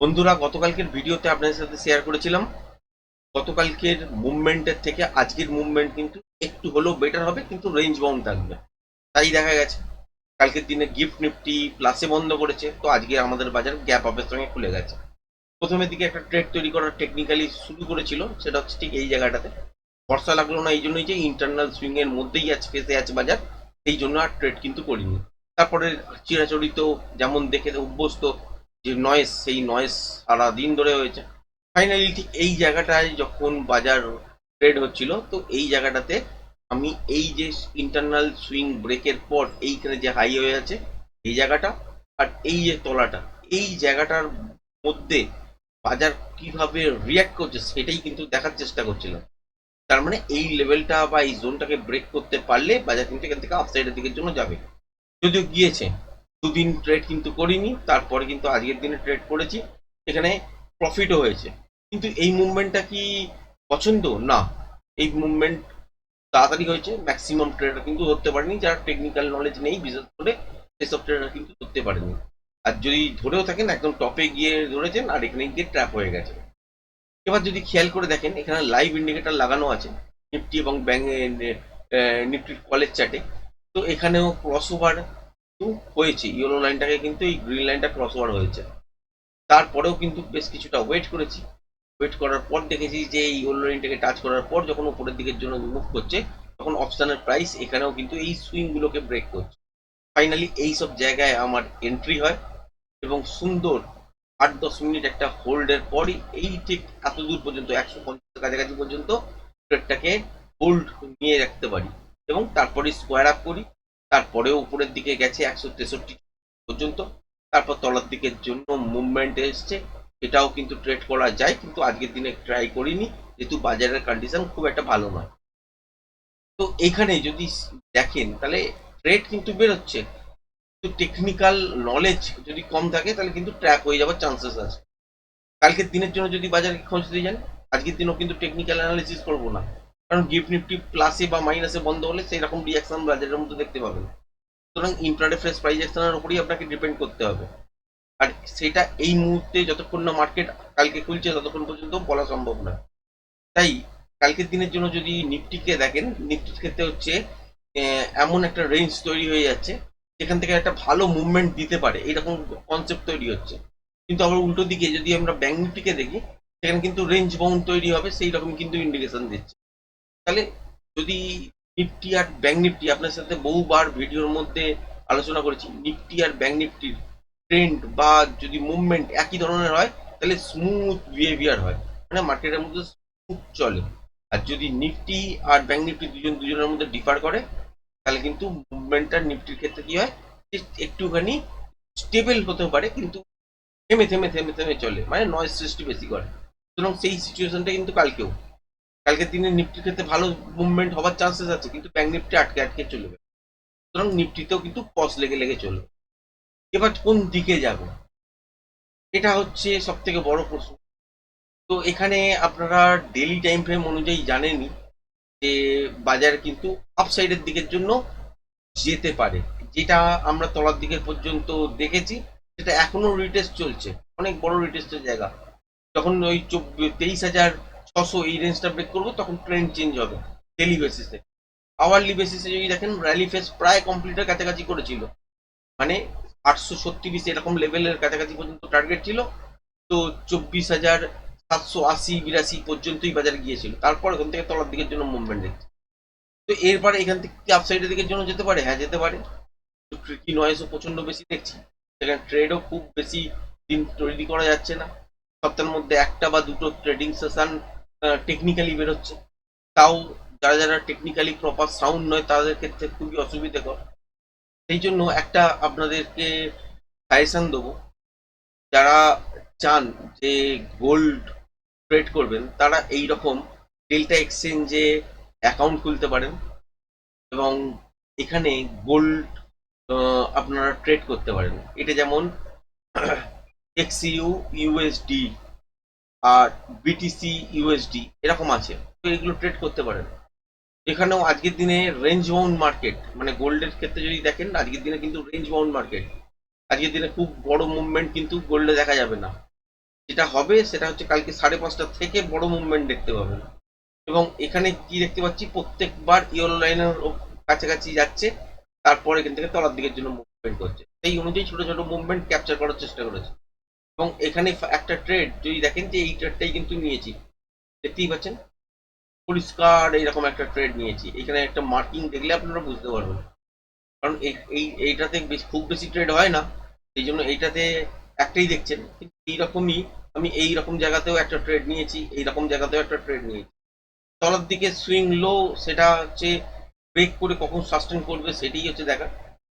বন্ধুরা, গতকালকের ভিডিওতে আপনাদের সাথে শেয়ার করেছিলাম গতকালকের মুভমেন্টের থেকে আজকের মুভমেন্ট কিন্তু একটু হলেও বেটার হবে, কিন্তু রেঞ্জ বাউন্ড থাকবে। তাই দেখা গেছে কালকের দিনে গিফট নিফটি প্লাসে বন্ধ করেছে, তো আজকে আমাদের বাজার গ্যাপ আপের সঙ্গে খুলে গেছে। প্রথমের দিকে একটা ট্রেড তৈরি করার টেকনিক্যালি শুরু করেছিল, সেটা হচ্ছে ঠিক এই জায়গাটাতে। বর্ষা লাগলো না এই জন্যই যে ইন্টারনাল সুইং এর মধ্যেই আছে, ফেসে আছে বাজার, সেই জন্য আর ট্রেড কিন্তু করিনি। তারপরে চিরাচরিত যেমন দেখে অভ্যস্ত যে নয়েস, সেই নয়েস সারাদিন ধরে হয়েছে। ফাইনালি ঠিক এই জায়গাটায় যখন বাজার ট্রেড হচ্ছিল, তো এই জায়গাটাতে আমি এই যে ইন্টারনাল সুইং ব্রেকের পর এইখানে যে হাই হয়ে আছে এই জায়গাটা, আর এই যে তলাটা, এই জায়গাটার মধ্যে বাজার কিভাবে রিয়াক্ট করছে সেটাই কিন্তু দেখার চেষ্টা করছিলাম। তার মানে এই লেভেলটা বা এই জোনটাকে ব্রেক করতে পারলে বাজার কিন্তু এখান থেকে আপসাইডের দিকের জন্য যাবে। যদিও গিয়েছে, দুদিন ট্রেড কিন্তু করিনি, তারপরে কিন্তু আজকের দিনে ট্রেড করেছি, এখানে প্রফিটও হয়েছে। কিন্তু এই মুভমেন্টটা কি পছন্দ না? এই মুভমেন্ট তাড়াতাড়ি হয়েছে, ম্যাক্সিমাম ট্রেডার কিন্তু ধরতে পারেনি, যারা টেকনিক্যাল নলেজ নেই বিশেষ করে সেসব ট্রেডার কিন্তু ধরতে পারেনি। আর যদি ধরেও থাকেন একদম টপে গিয়ে ধরেছেন, আর এখানে গিয়ে ট্র্যাপ হয়ে গেছে। এবার যদি খেয়াল করে দেখেন, এখানে লাইভ ইন্ডিকেটর লাগানো আছে নিফটি এবং ব্যাংক নিফটির কলেজ চার্টে। তো এখানেও ক্রস ওভার হয়েছে, ইয়েলো লাইনটাকে কিন্তু এই গ্রিন লাইনটা ক্রস ওভার হয়েছে। তারপরেও কিন্তু বেশ কিছুটা ওয়েট করেছি। ওয়েট করার পর দেখেছি যে এই ইয়েলো লাইনটাকে টাচ করার পর যখন উপরের দিকের জন্য মুভ করছে, তখন অপশনের প্রাইস এখানেও কিন্তু এই সুইং গুলোকে ব্রেক করছে। ফাইনালি এই সব জায়গায় আমার এন্ট্রি হয় এবং সুন্দর 8-10 মিনিট একটা হোল্ডের পরই এই ঠিক এত দূর পর্যন্ত 150 কাছাকাছি পর্যন্ত ট্রেডটাকে হোল্ড নিয়ে রাখতে পারি এবং তারপরে স্কোয়ার আপ করি। তারপরেও উপরের দিকে গেছে 163 পর্যন্ত, তারপর তলার দিকের জন্য মুভমেন্ট এসছে। এটাও কিন্তু ট্রেড করা যায়, কিন্তু আজকের দিনে ট্রাই করিনি যেহেতু বাজারের কন্ডিশন খুব একটা ভালো নয়। তো এখানে যদি দেখেন তাহলে ট্রেড কিন্তু বেরোচ্ছে, তো টেকনিক্যাল নলেজ যদি কম থাকে তাহলে কিন্তু ট্র্যাপ হয়ে যাওয়ার চান্সেস আছে। কালকের দিনের জন্য যদি বাজারে খোঁজ দিয়ে যান, আজকের দিনও কিন্তু টেকনিক্যাল অ্যানালিসিস করবো না, কারণ গিফট নিফটি প্লাসে বা মাইনাসে বন্ধ হলে সেই রকম রিয়াকশন বাজারের মধ্যে দেখতে পাবেন। সুতরাং ইন্ট্রাডে ফ্রেশ প্রাইস অ্যাকশনের উপরেই আপনাকে ডিপেন্ড করতে হবে। আর সেটা এই মুহূর্তে যতক্ষণ না মার্কেট কালকে খুলছে ততক্ষণ পর্যন্ত বলা সম্ভব না। তাই কালকের দিনের জন্য যদি নিফটিকে দেখেন, নিফটির ক্ষেত্রে হচ্ছে এমন একটা রেঞ্জ তৈরি হয়ে যাচ্ছে যেখান থেকে একটা ভালো মুভমেন্ট দিতে পারে এরকম কনসেপ্ট তৈরি হচ্ছে। কিন্তু আবার উল্টো দিকে যদি আমরা ব্যাংক নিফটিকে দেখি, সেখানে কিন্তু রেঞ্জ বাউন্ড তৈরি হবে সেই রকম কিন্তু ইন্ডিকেশন দিচ্ছে। তাহলে যদি নিফটি আর ব্যাংক নিফটি, আপনার সাথে বহুবার ভিডিওর মধ্যে আলোচনা করেছি, নিফটি আর ব্যাংক নিফটির ট্রেন্ড বা যদি মুভমেন্ট একই ধরনের হয় তাহলে স্মুথ বিহেভিয়ার হয়, মানে মার্কেটের মধ্যে স্মুথ চলে। আর যদি নিফটি আর ব্যাংক নিফটি দুজনের মধ্যে ডিফার করে, তাহলে কিন্তু মুভমেন্টটা নিফটির ক্ষেত্রে কি হয়, একটুখানি স্টেবল হতে পারে, কিন্তু থেমে থেমে থেমে থেমে চলে, মানে নয়েজ সৃষ্টি বেশি করে। সুতরাং সেই সিচুয়েশনটা কিন্তু কালকের দিনে নিফটির ক্ষেত্রে ভালো মুভমেন্ট হওয়ার চান্সেস আছে, কিন্তু ব্যাংক নিফটি আটকে আটকে চলবে। সুতরাং নিফটিতেও কিন্তু পজ লেগে লেগে চলবে। এবার কোন দিকে যাবে, এটা হচ্ছে সব থেকে বড় প্রশ্ন। তো এখানে আপনারা ডেলি টাইম ফ্রেম অনুযায়ী জানেনই যে বাজার কিন্তু আপসাইডের দিকের জন্য যেতে পারে। যেটা আমরা তলার দিকের পর্যন্ত দেখেছি, সেটা এখনো রিটেস্ট চলছে, অনেক বড় রিটেস্টের জায়গা। যখন ওই 23,600 এই রেঞ্জটা ব্রেক করবো, তখন ট্রেন্ড চেঞ্জ হবে ডেলি বেসিসে। আওয়ারলি বেসিসে যদি দেখেন, র্যালি ফেস প্রায় কমপ্লিটের কাছাকাছি করেছিল, মানে 836 এরকম লেভেলের কাছাকাছি পর্যন্ত টার্গেট ছিল। তো 24,780-82 পর্যন্তই বাজারে গিয়েছিল, তারপর ওখান থেকে তলার দিকের জন্য মুভমেন্ট দেখছে। তো এরপরে এখান থেকে কি আপসাইডের দিকের জন্য যেতে পারে? হ্যাঁ, যেতে পারে। তো ট্রিকি নয়েসও প্রচন্ড বেশি দেখছি, সেখানে ট্রেডও খুব বেশি দিন তৈরি করা যাচ্ছে না। সপ্তাহের মধ্যে একটা বা দুটো ট্রেডিং সেশন টেকনিক্যালি বেরোচ্ছে, তাও যারা যারা টেকনিক্যালি প্রপার সাউন্ড নয় তাদের ক্ষেত্রে খুবই অসুবিধাকর। সেই জন্য একটা আপনাদেরকে সাজেশন দেবো, যারা চান যে গোল্ড ট্রেড করবেন, তারা এই রকম ডেল্টা এক্সচেঞ্জে অ্যাকাউন্ট খুলতে পারেন এবং এখানে গোল্ড আপনারা ট্রেড করতে পারেন। এটা যেমন এক্সইউ ইউএসডি আর বিটিসি ইউএসডি এরকম আছে, তো এগুলো ট্রেড করতে পারেন। এখানেও আজকের দিনে রেঞ্জ বাউন্ড মার্কেট, মানে গোল্ডের ক্ষেত্রে যদি দেখেন আজকের দিনে কিন্তু রেঞ্জ বাউন্ড মার্কেট। আজকের দিনে খুব বড় মুভমেন্ট কিন্তু গোল্ডে দেখা যাবে না। যেটা হবে সেটা হচ্ছে কালকে 5:30 থেকে বড় মুভমেন্ট দেখতে পাবেন। এবং এখানে কি দেখতে পাচ্ছি, প্রত্যেকবার ইয়েলো লাইনের কাছাকাছি যাচ্ছে, তারপর এখান থেকে তলার দিকের জন্য মুভমেন্ট করছে, সেই অনুযায়ী ছোট ছোট মুভমেন্ট ক্যাপচার করার চেষ্টা করেছে। এবং এখানে একটা ট্রেড যদি দেখেন, যে এই ট্রেডটাই কিন্তু নিয়েছি, দেখতেই পাচ্ছেন পরিষ্কার এইরকম একটা ট্রেড নিয়েছি। এখানে একটা মার্কিং দেখলে আপনারা বুঝতে পারবেন, কারণ এইটাতে খুব বেশি ট্রেড হয় না, সেই জন্য এইটাতে একটাই দেখছেন। কিন্তু এইরকমই আমি এইরকম জায়গাতেও একটা ট্রেড নিয়েছি, এইরকম জায়গাতেও একটা ট্রেড নিয়েছি। তলার দিকে সুইং লো, সেটা হচ্ছে ব্রেক করে কখন সাস্টেন করবে সেটাই হচ্ছে দেখা।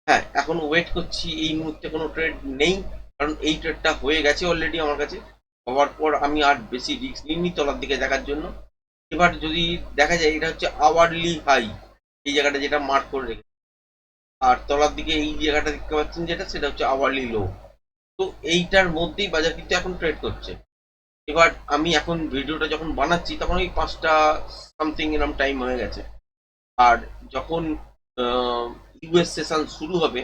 হ্যাঁ, এখন ওয়েট করছি, এই মুহূর্তে কোনো ট্রেড নেই, কারণ এই ট্রেডটা হয়ে গেছে অলরেডি আমার কাছে। হওয়ার পর আমি আর বেশি রিস্ক নিইনি তলার দিকে দেখার জন্য। এবার যদি দেখা যায়, এটা হচ্ছে আওয়ারলি হাই, এই জায়গাটা যেটা মার্ক করে রেখে, আর তলার দিকে এই জায়গাটা দেখতে পাচ্ছেন যেটা, সেটা হচ্ছে আওয়ারলি লো। তো এইটার মধ্যেই বাজার কিন্তু এখন ট্রেড করছে। এবার আমি এখন ভিডিওটা যখন বানাচ্ছি তখন ওই 5টা সামথিং এরকম টাইম হয়ে গেছে। আর যখন ইউএস সেশন শুরু হবে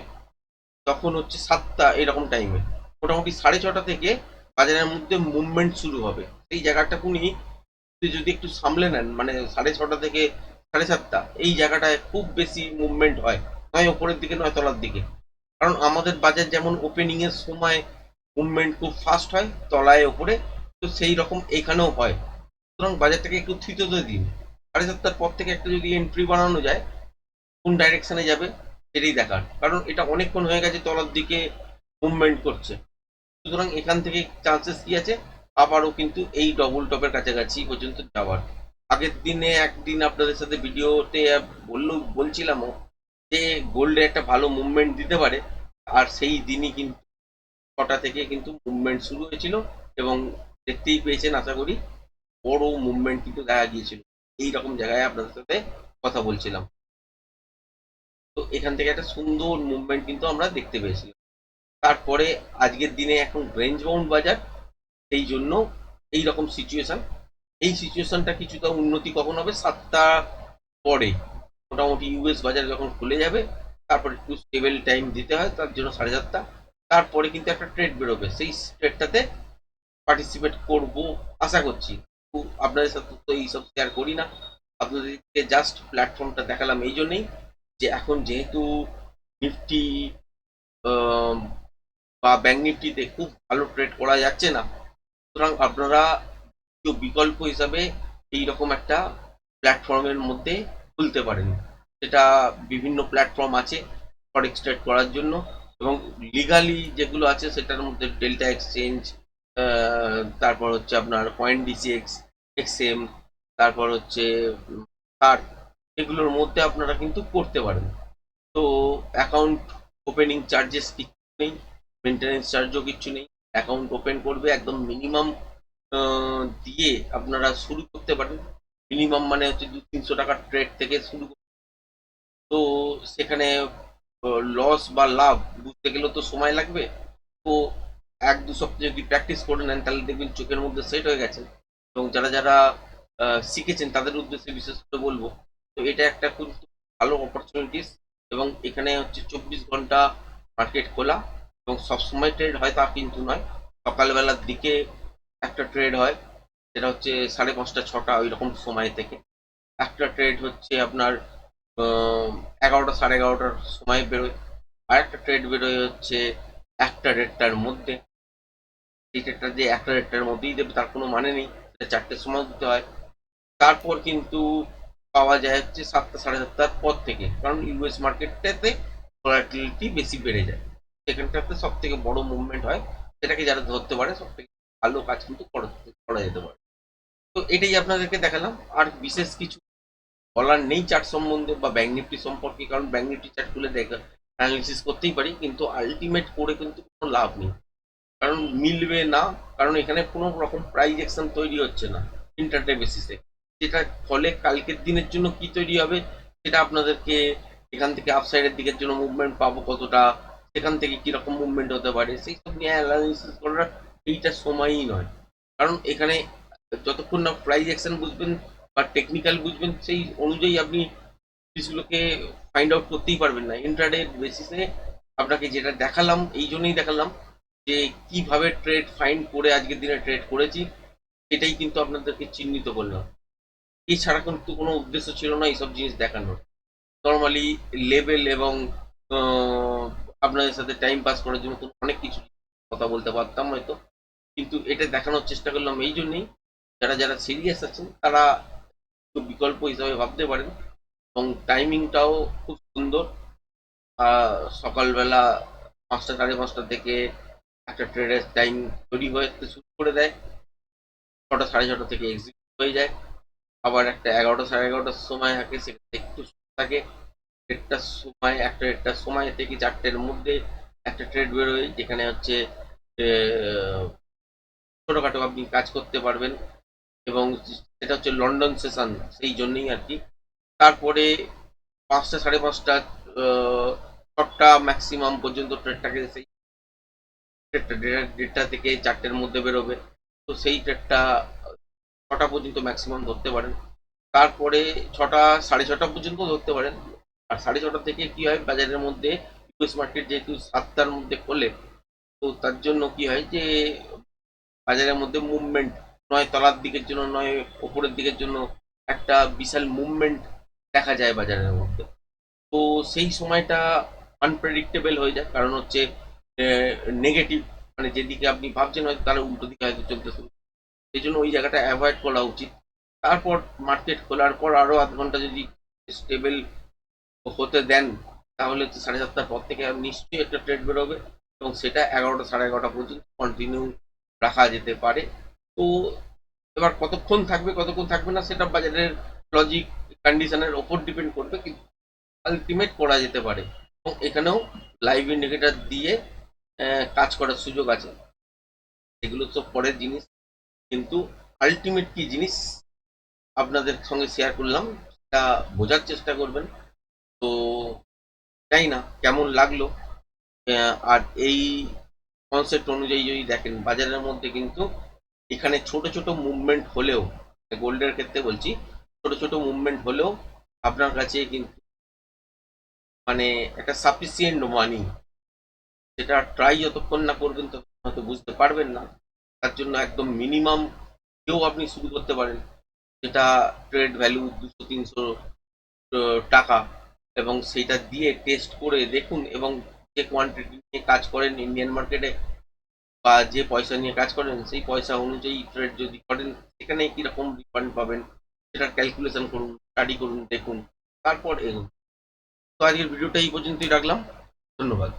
তখন হচ্ছে 7টা এরকম টাইমে, মোটামুটি 6:30 থেকে বাজারের মধ্যে মুভমেন্ট শুরু হবে। এই জায়গাটা উনি যদি একটু সামলে নেন, মানে 6:30 থেকে 7:30 এই জায়গাটায় খুব বেশি মুভমেন্ট হয়, নয় ওপরের দিকে নয় তলার দিকে। কারণ আমাদের বাজার যেমন ওপেনিং এর সময় মুভমেন্ট খুব ফাস্ট হয় তলায় ওপরে, তো সেই রকম এখানেও হয়। সুতরাং বাজারটাকে একটু থিততে দিন। 7:30 পর থেকে একটা যদি এন্ট্রি বানানো যায়, কোন ডাইরেকশনে যাবে সেটাই দেখার, কারণ এটা অনেকক্ষণ হয়ে গেছে তলার দিকে মুভমেন্ট করছে। সুতরাং এখান থেকে চান্সেস কি আছে, আবারও কিন্তু এই ডবল টপের কাছাকাছি পর্যন্ত যাওয়ার। আগের দিনে একদিন আপনাদের সাথে ভিডিওতে বলছিলামও যে গোল্ডে একটা ভালো মুভমেন্ট দিতে পারে, আর সেই দিনই কিন্তু 6টা থেকে কিন্তু মুভমেন্ট শুরু হয়েছিল, এবং দেখতেই পেয়েছেন আশা করি, বড় মুভমেন্ট কিন্তু দেখা গিয়েছিল। এই রকম জায়গায় আপনাদের সাথে কথা বলছিলাম, তো এখান থেকে একটা সুন্দর মুভমেন্ট কিন্তু আমরা দেখতে পেয়েছি। তারপরে আজকের দিনে এখন রেঞ্জ বাউন্ড বাজার, সেই জন্য এই রকম সিচুয়েশন। এই সিচুয়েশনটা কিছুটা উন্নতি কখন হবে, 7টা পরে, মোটামুটি ইউএস বাজার যখন খুলে যাবে, তারপর একটু স্টেবল টাইম দিতে হয়, তার জন্য 7:30। তারপরে কিন্তু একটা ট্রেড বেরোবে, সেই ট্রেডটাতে পার্টিসিপেট করব আশা করছি। তো আপনাদের সাথে তো এইসব শেয়ার করি না, আপনাদেরকে জাস্ট প্ল্যাটফর্মটা দেখালাম এই জন্যেই, যে এখন যেহেতু নিফটি বা ব্যাঙ্ক নিফটিতে খুব ভালো ট্রেড করা যাচ্ছে না, সুতরাং আপনারা বিকল্প হিসাবে এইরকম একটা প্ল্যাটফর্মের মধ্যে খুলতে পারেন। সেটা বিভিন্ন প্ল্যাটফর্ম আছে ফরেক্স ট্রেড করার জন্য, এবং লিগালি যেগুলো আছে সেটার মধ্যে ডেল্টা এক্সচেঞ্জ, তারপর হচ্ছে আপনার পয়েন্ট ডিসিএক্স, এক্সএম, তারপর হচ্ছে তার, এগুলোর মধ্যে আপনারা কিন্তু করতে পারেন। তো অ্যাকাউন্ট ওপেনিং চার্জেস কিছু নেই, মেনটেনেন্স চার্জও কিছু নেই। অ্যাকাউন্ট ওপেন করবে একদম মিনিমাম দিয়ে আপনারা শুরু করতে পারেন। মিনিমাম মানে হচ্ছে 200-300 টাকার ট্রেড থেকে শুরু তো সেখানে লস বা লাভ বুঝতে গেলেও তো সময় লাগবে। তো 1-2 সপ্তাহ যদি প্র্যাকটিস করে নেন, তাহলে দেখবেন চোখের মধ্যে সেট হয়ে গেছে। এবং যারা যারা শিখেছেন তাদের উদ্দেশ্যে বিশেষ করে বলবো, তো এটা একটা খুব ভালো অপরচুনিটিস। এবং এখানে হচ্ছে 24 ঘন্টা মার্কেট খোলা, এবং সবসময় ট্রেড হয় তা কিন্তু নয়। সকালবেলার দিকে একটা ট্রেড হয়, সেটা হচ্ছে 5:30-6টা ওই রকম সময় থেকে। একটা ট্রেড হচ্ছে আপনার 11টা-11:30টার সময় বেরোয়। আর একটা ট্রেড বেরোয় হচ্ছে 1টা-1:30টার মধ্যে। এই ট্রেডটা যে 1টা-1:30টার মধ্যেই দেবে তার কোনো মানে নেই, সেটা 4টের সময় দিতে হয়। তারপর কিন্তু পাওয়া যায় হচ্ছে 7টা-7:30টার পর থেকে, কারণ ইউএস মার্কেটটাতে ভলাটিলিটি বেশি বেড়ে যায়, সেখানটাতে সব থেকে বড় মুভমেন্ট হয়। সেটাকে যারা ধরতে পারে সব থেকে ভালো কাজ কিন্তু করা যেতে পারে। তো এটাই আপনাদেরকে দেখালাম, আর বিশেষ কিছু বলার নেই চার্ট সম্বন্ধে বা ব্যাঙ্ক নিফটি সম্পর্কে, কারণ ব্যাঙ্ক নিফটি চার্ট খুলে দেখা অ্যানালিসিস করতেই পারি, কিন্তু আলটিমেট করে কিন্তু কোনো লাভ নেই, কারণ মিলবে না। কারণ এখানে কোনো রকম প্রাইস অ্যাকশন তৈরি হচ্ছে না ইন্টারডে বেসিসে, যেটা ফলে কালকের দিনের জন্য কি তৈরি হবে সেটা আপনাদেরকে, এখান থেকে আপসাইডের দিকের জন্য মুভমেন্ট পাবো কতটা, সেখান থেকে কিরকম মুভমেন্ট হতে পারে সেই সব নিয়ে অ্যানালিসিস করার এইটা সময়ই নয়। কারণ এখানে যতক্ষণ না প্রাইস অ্যাকশন বুঝবেন বা টেকনিক্যাল বুঝবেন, সেই অনুযায়ী আপনি জিনিসগুলোকে ফাইন্ড আউট করতেই পারবেন না। ইন্ট্রাডে বেসিসে আপনাকে যেটা দেখালাম, এই জন্যই দেখালাম যে কিভাবে ট্রেড ফাইন্ড করে আজকের দিনে ট্রেড করেছি, এটাই কিন্তু আপনাদেরকে চিহ্নিত করলাম। এছাড়া কিন্তু কোনো উদ্দেশ্য ছিল না এইসব জিনিস দেখানোর। নর্মালি লেভেল এবং আহ, আপনাদের সাথে টাইম পাস করার জন্য তো অনেক কিছু কথা বলতে পারতাম হয়তো, কিন্তু এটা দেখানোর চেষ্টা করলাম এই জন্যই, যারা যারা সিরিয়াস আছেন তারা একটু বিকল্প হিসাবে ভাবতে পারেন। এবং টাইমিংটাও খুব সুন্দর। সকালবেলা 5টা 5:30 থেকে একটা ট্রেডের টাইম তৈরি হয়ে শুরু করে দেয়, 6টা 6:30 থেকে এক্সিট হয়ে যায়। আবার একটা 11টা 11:30 সময় থাকে, সেখানে একটু সময় থাকে। একটা সময় থেকে 4টের মধ্যে একটা ট্রেড বেরোয়, যেখানে হচ্ছে আহ, ছোটখাটো আপনি কাজ করতে পারবেন। এবং সেটা হচ্ছে লন্ডন সেশন, সেই জন্যই আর কি। তারপরে 5টা 5:30, 6টা ম্যাক্সিমাম পর্যন্ত ট্রেডটাকে, সেই ট্রেডটা 1:30 থেকে 4টের মধ্যে বেরোবে। তো সেই ট্রেডটা 6টা পর্যন্ত ম্যাক্সিমাম ধরতে পারেন। তারপরে 6টা 6:30 পর্যন্ত ধরতে পারেন। আর 6:30 থেকে কি হয়, বাজারের মধ্যে ইউএস মার্কেট যেহেতু 7টার মধ্যে খোলে, তো তার জন্য কি হয় যে বাজারের মধ্যে মুভমেন্ট, নয় তলার দিকের জন্য নয় ওপরের দিকের জন্য একটা বিশাল মুভমেন্ট দেখা যায় বাজারের মধ্যে। তো সেই সময়টা আনপ্রেডিক্টেবল হয়ে যায়, কারণ হচ্ছে নেগেটিভ, মানে যেদিকে আপনি ভাবছেন হয়তো তার উল্টো দিকে হয়তো চলতে শুরু। সেই জন্য ওই জায়গাটা অ্যাভয়েড করা উচিত। তারপর মার্কেট খোলার পর আরো আধ ঘন্টা যদি স্টেবল হতে দেন, তাহলে তো 7:30টার পর থেকে নিশ্চয়ই একটা ট্রেড বেরোবে, এবং সেটা 11টা 11:30 পর্যন্ত কন্টিনিউ রাখা যেতে পারে। তো এবার কতক্ষণ থাকবে কতক্ষণ থাকবে না, সেটা বাজারের লজিক কন্ডিশনের ওপর ডিপেন্ড করবে, কিন্তু আলটিমেট করা যেতে পারে। এবং এখানেও লাইভ ইন্ডিকেটর দিয়ে কাজ করার সুযোগ আছে। এগুলো সব পরের জিনিস, কিন্তু আলটিমেট কি জিনিস আপনাদের সঙ্গে শেয়ার করলাম, তা বোঝার চেষ্টা করবেন। তো জানি না কেমন লাগলো। আর এই কনসেপ্ট অনুযায়ী যদি দেখেন বাজারের মধ্যে কিন্তু এখানে ছোট ছোট মুভমেন্ট হলেও, গোল্ডের ক্ষেত্রে বলছি, ছোট ছোট মুভমেন্ট হলেও আপনার কাছে কিন্তু মানে একটা সাফিসিয়েন্ট মানি, সেটা ট্রাই যতক্ষণ না করবেন ততক্ষণ হয়তো বুঝতে পারবেন না। তার জন্য একদম মিনিমাম কেউ আপনি শুরু করতে পারেন, যেটা ট্রেড ভ্যালু 200-300 টাকা, এবং সেটা দিয়ে টেস্ট করে দেখুন। এবং যে কোয়ান্টিটি নিয়ে কাজ করেন ইন্ডিয়ান মার্কেটে, বা যে পয়সা নিয়ে কাজ করেন সেই পয়সা অনুযায়ী ট্রেড যদি করেন, সেখানে কিরকম রিফান্ড পাবেন সেটা ক্যালকুলেশন করুন, স্টাডি করুন, দেখুন, তারপর এগুন। তো আজকের ভিডিওটা এই পর্যন্তই রাখলাম। ধন্যবাদ।